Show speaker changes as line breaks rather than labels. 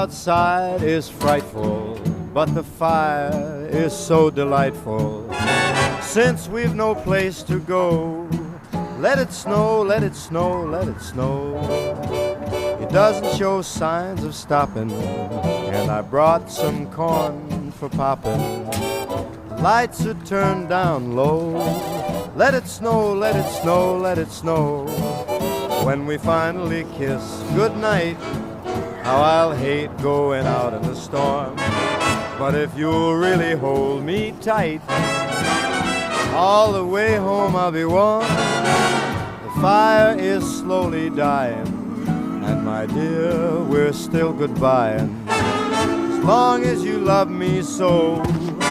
outside is frightful, but the fire is so delightful. Since we've no place to go, let it snow, let it snow, let it snow. It doesn't show signs of stopping, and I brought some corn for popping. Lights are turned down low. Let it snow, let it snow, let it snow. When we finally kiss goodnight, how I'll hate going out in the storm. But if you'll really hold me tight, all the way home I'll be warm. The fire is slowly dying, and my dear, we're still goodbying. As long as you love me so,